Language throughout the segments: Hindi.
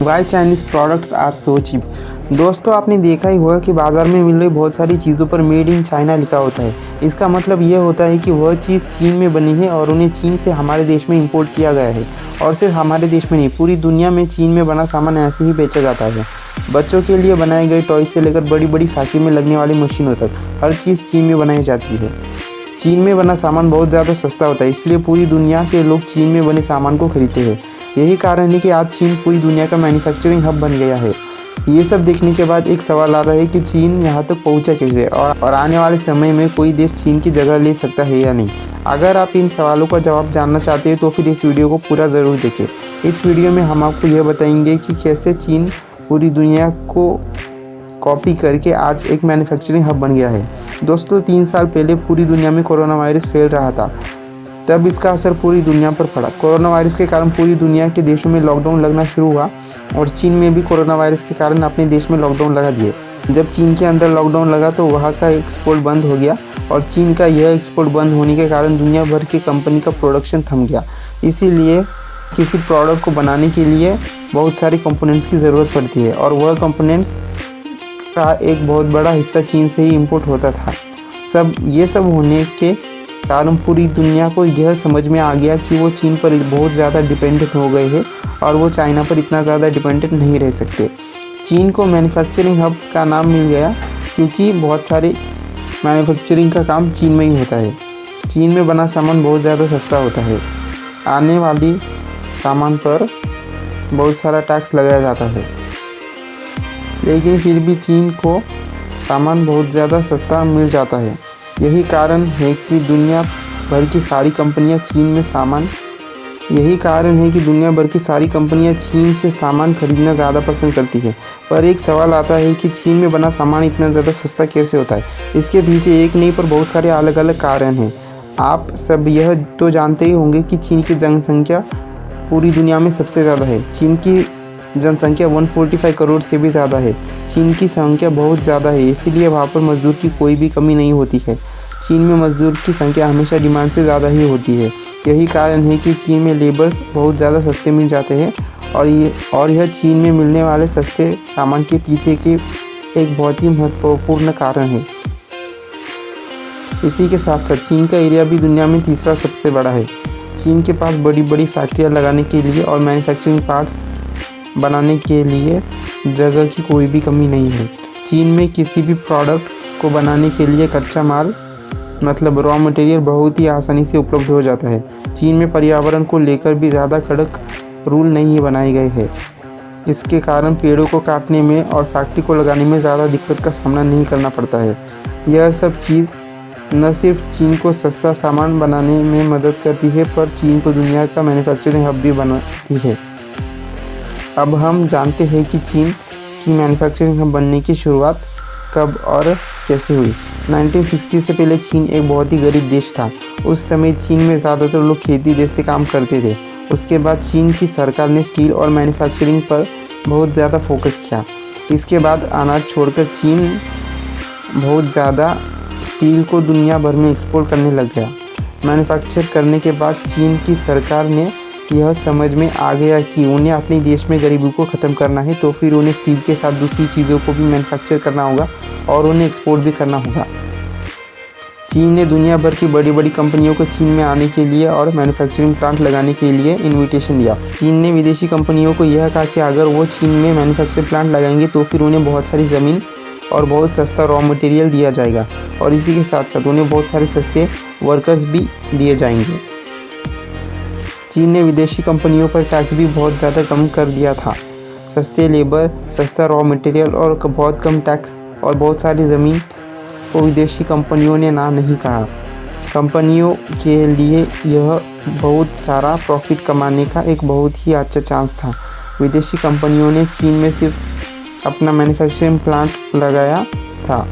Y Chinese products are so cheap. दोस्तों, आपने देखा ही होगा कि बाज़ार में मिल रही बहुत सारी चीज़ों पर मेड इन चाइना लिखा होता है। इसका मतलब ये होता है कि वह चीज़ चीन में बनी है और उन्हें चीन से हमारे देश में इंपोर्ट किया गया है। और सिर्फ हमारे देश में नहीं, पूरी दुनिया में चीन में बना सामान ऐसे ही बेचा जाता है। बच्चों के लिए बनाए गए टॉय से लेकर बड़ी बड़ी फैक्ट्री में लगने वाली मशीनों तक हर चीज़ चीन में बनाई जाती है। चीन में बना सामान बहुत ज़्यादा सस्ता होता है, इसलिए पूरी दुनिया के लोग चीन में बने सामान को खरीदते हैं। यही कारण है कि आज चीन पूरी दुनिया का मैन्युफैक्चरिंग हब बन गया है। ये सब देखने के बाद एक सवाल आता है कि चीन यहाँ तक पहुँचा कैसे और आने वाले समय में कोई देश चीन की जगह ले सकता है या नहीं। अगर आप इन सवालों का जवाब जानना चाहते हैं तो फिर इस वीडियो को पूरा ज़रूर देखें। इस वीडियो में हम आपको यह बताएंगे कि कैसे चीन पूरी दुनिया को कॉपी करके आज एक मैन्युफैक्चरिंग हब बन गया है। दोस्तों, 3 साल पहले पूरी दुनिया में कोरोना वायरस फैल रहा था, तब इसका असर पूरी दुनिया पर पड़ा। कोरोना वायरस के कारण पूरी दुनिया के देशों में लॉकडाउन लगना शुरू हुआ और चीन में भी कोरोना वायरस के कारण अपने देश में लॉकडाउन लगा दिए। जब चीन के अंदर लॉकडाउन लगा तो वहाँ का एक्सपोर्ट बंद हो गया और चीन का यह एक्सपोर्ट बंद होने के कारण दुनिया भर की कंपनी का प्रोडक्शन थम गया। इसीलिए किसी प्रोडक्ट को बनाने के लिए बहुत सारे कंपोनेंट्स की ज़रूरत पड़ती है और वह कंपोनेंट्स का एक बहुत बड़ा हिस्सा चीन से ही इंपोर्ट होता था। ये सब होने के कारण पूरी दुनिया को यह समझ में आ गया कि वो चीन पर बहुत ज़्यादा डिपेंडेंट हो गए हैं और वो चाइना पर इतना ज़्यादा डिपेंडेंट नहीं रह सकते। चीन को मैन्युफैक्चरिंग हब का नाम मिल गया क्योंकि बहुत सारे मैन्युफैक्चरिंग का काम चीन में ही होता है। चीन में बना सामान बहुत ज़्यादा सस्ता होता है। आने वाली सामान पर बहुत सारा टैक्स लगाया जाता है, लेकिन फिर भी चीन को सामान बहुत ज़्यादा सस्ता मिल जाता है। यही कारण है कि दुनिया भर की सारी कंपनियां चीन से सामान खरीदना ज़्यादा पसंद करती है। पर एक सवाल आता है कि चीन में बना सामान इतना ज़्यादा सस्ता कैसे होता है। इसके पीछे एक नहीं पर बहुत सारे अलग अलग कारण हैं। आप सब यह तो जानते ही होंगे कि चीन की जनसंख्या पूरी दुनिया में सबसे ज़्यादा है। चीन की जनसंख्या 145 करोड़ से भी ज़्यादा है। चीन की संख्या बहुत ज़्यादा है, इसीलिए वहाँ पर मज़दूर की कोई भी कमी नहीं होती है। चीन में मज़दूर की संख्या हमेशा डिमांड से ज़्यादा ही होती है। यही कारण है कि चीन में लेबर्स बहुत ज़्यादा सस्ते मिल जाते हैं और यह चीन में मिलने वाले सस्ते सामान के पीछे के एक बहुत ही महत्वपूर्ण कारण है। इसी के साथ साथ चीन का एरिया भी दुनिया में तीसरा सबसे बड़ा है। चीन के पास बड़ी बड़ी फैक्ट्रियाँ लगाने के लिए और मैन्युफैक्चरिंग पार्ट्स बनाने के लिए जगह की कोई भी कमी नहीं है। चीन में किसी भी प्रोडक्ट को बनाने के लिए कच्चा माल मतलब रॉ मटेरियल बहुत ही आसानी से उपलब्ध हो जाता है। चीन में पर्यावरण को लेकर भी ज़्यादा कड़क रूल नहीं बनाए गए हैं। इसके कारण पेड़ों को काटने में और फैक्ट्री को लगाने में ज़्यादा दिक्कत का सामना नहीं करना पड़ता है। यह सब चीज़ न सिर्फ चीन को सस्ता सामान बनाने में मदद करती है पर चीन को दुनिया का मैन्युफैक्चरिंग हब भी बनाती है। अब हम जानते हैं कि चीन की मैन्युफैक्चरिंग हब बनने की शुरुआत कब और कैसे हुई। 1960 से पहले चीन एक बहुत ही गरीब देश था। उस समय चीन में ज़्यादातर लोग खेती जैसे काम करते थे। उसके बाद चीन की सरकार ने स्टील और मैन्युफैक्चरिंग पर बहुत ज़्यादा फोकस किया। इसके बाद अनाज छोड़कर चीन बहुत ज़्यादा स्टील को दुनिया भर में एक्सपोर्ट करने लग गया। मैन्युफैक्चर करने के बाद चीन की सरकार ने यह समझ में आ गया कि उन्हें अपने देश में गरीबी को ख़त्म करना है, तो फिर उन्हें स्टील के साथ दूसरी चीज़ों को भी मैन्युफैक्चर करना होगा और उन्हें एक्सपोर्ट भी करना होगा। चीन ने दुनिया भर की बड़ी बड़ी कंपनियों को चीन में आने के लिए और मैन्युफैक्चरिंग प्लांट लगाने के लिए इनविटेशन दिया। चीन ने विदेशी कंपनियों को यह कहा कि अगर वो चीन में मैन्युफैक्चरिंग प्लांट लगाएंगे तो फिर उन्हें बहुत सारी ज़मीन और बहुत सस्ता रॉ मटेरियल दिया जाएगा और इसी के साथ साथ उन्हें बहुत सारे सस्ते वर्कर्स भी दिए जाएंगे। चीन ने विदेशी कंपनियों पर टैक्स भी बहुत ज़्यादा कम कर दिया था। सस्ते लेबर, सस्ता रॉ मटेरियल और बहुत कम टैक्स और बहुत सारी ज़मीन को विदेशी कंपनियों ने ना नहीं कहा। कंपनियों के लिए यह बहुत सारा प्रॉफिट कमाने का एक बहुत ही अच्छा चांस था। विदेशी कंपनियों ने चीन में सिर्फ अपना मैन्युफैक्चरिंग प्लांट लगाया था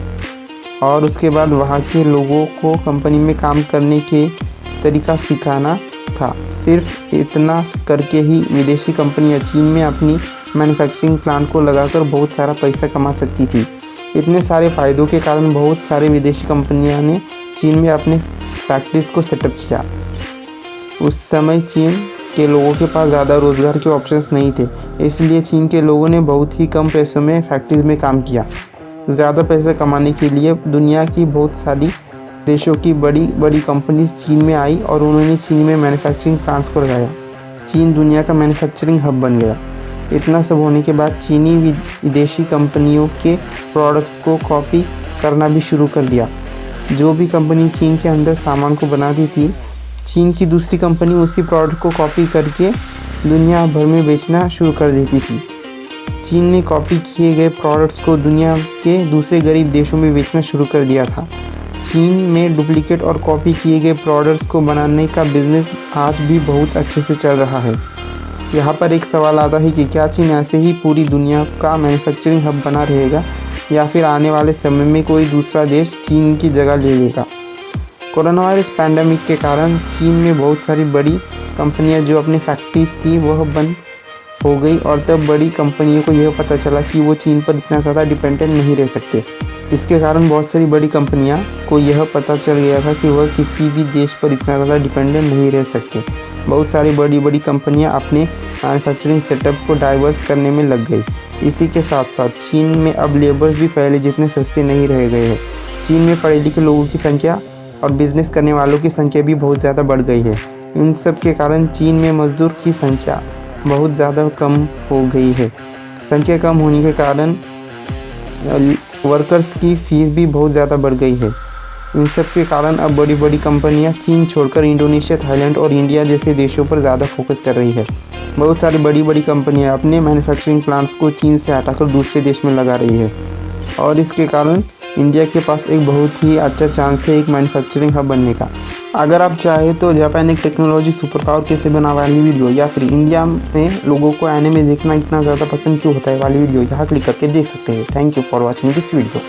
और उसके बाद वहाँ के लोगों को कंपनी में काम करने के तरीका सिखाना था। सिर्फ इतना करके ही विदेशी कंपनियां चीन में अपनी मैन्युफैक्चरिंग प्लांट को लगाकर बहुत सारा पैसा कमा सकती थी। इतने सारे फ़ायदों के कारण बहुत सारे विदेशी कंपनियां ने चीन में अपने फैक्ट्रीज़ को सेटअप किया। उस समय चीन के लोगों के पास ज़्यादा रोज़गार के ऑप्शंस नहीं थे, इसलिए चीन के लोगों ने बहुत ही कम पैसों में फैक्ट्रीज में काम किया। ज़्यादा पैसे कमाने के लिए दुनिया की बहुत सारी देशों की बड़ी बड़ी कंपनीज चीन में आई और उन्होंने चीन में मैन्युफैक्चरिंग प्लांट्स को लगाया। चीन दुनिया का मैन्युफैक्चरिंग हब बन गया। इतना सब होने के बाद चीनी विदेशी कंपनियों के प्रोडक्ट्स को कॉपी करना भी शुरू कर दिया। जो भी कंपनी चीन के अंदर सामान को बनाती थी, चीन की दूसरी कंपनी उसी प्रोडक्ट को कॉपी करके दुनिया भर में बेचना शुरू कर देती थी। चीन ने कॉपी किए गए प्रोडक्ट्स को दुनिया के दूसरे गरीब देशों में बेचना शुरू कर दिया था। चीन में डुप्लीकेट और कॉपी किए गए प्रोडक्ट्स को बनाने का बिजनेस आज भी बहुत अच्छे से चल रहा है। यहाँ पर एक सवाल आता है कि क्या चीन ऐसे ही पूरी दुनिया का मैन्युफैक्चरिंग हब बना रहेगा या फिर आने वाले समय में कोई दूसरा देश चीन की जगह ले लेगा। कोरोना वायरस पैंडेमिक के कारण चीन में बहुत सारी बड़ी कंपनियां जो अपनी फैक्ट्रीज थी वह बंद हो गई और तब बड़ी कंपनियों को यह पता चला कि वो चीन पर इतना ज़्यादा डिपेंडेंट नहीं रह सकते। इसके कारण बहुत सारी बड़ी कंपनियां को यह पता चल गया था कि वह किसी भी देश पर इतना ज़्यादा डिपेंडेंट नहीं रह सकते। बहुत सारी बड़ी बड़ी कंपनियां अपने मैन्युफैक्चरिंग सेटअप को डाइवर्स करने में लग गई। इसी के साथ साथ चीन में अब लेबर्स भी पहले जितने सस्ते नहीं रह गए हैं। चीन में पढ़े लिखे लोगों की संख्या और बिजनेस करने वालों की संख्या भी बहुत ज़्यादा बढ़ गई है। इन सब के कारण चीन में मजदूर की संख्या बहुत ज़्यादा कम हो गई है। संख्या कम होने के कारण वर्कर्स की फ़ीस भी बहुत ज़्यादा बढ़ गई है। इन सब के कारण अब बड़ी बड़ी कंपनियां चीन छोड़कर इंडोनेशिया, थाईलैंड और इंडिया जैसे देशों पर ज़्यादा फोकस कर रही है। बहुत सारी बड़ी बड़ी कंपनियां अपने मैन्युफैक्चरिंग प्लांट्स को चीन से हटाकर दूसरे देश में लगा रही है और इसके कारण इंडिया के पास एक बहुत ही अच्छा चांस है एक मैन्युफैक्चरिंग हब बनने का। अगर आप चाहें तो जापान एक टेक्नोलॉजी सुपर पावर कैसे बना वाली वीडियो या फिर इंडिया में लोगों को एनिमे देखना इतना ज़्यादा पसंद क्यों होता है वाली वीडियो यहाँ क्लिक करके देख सकते हैं। Thank you for watching this video.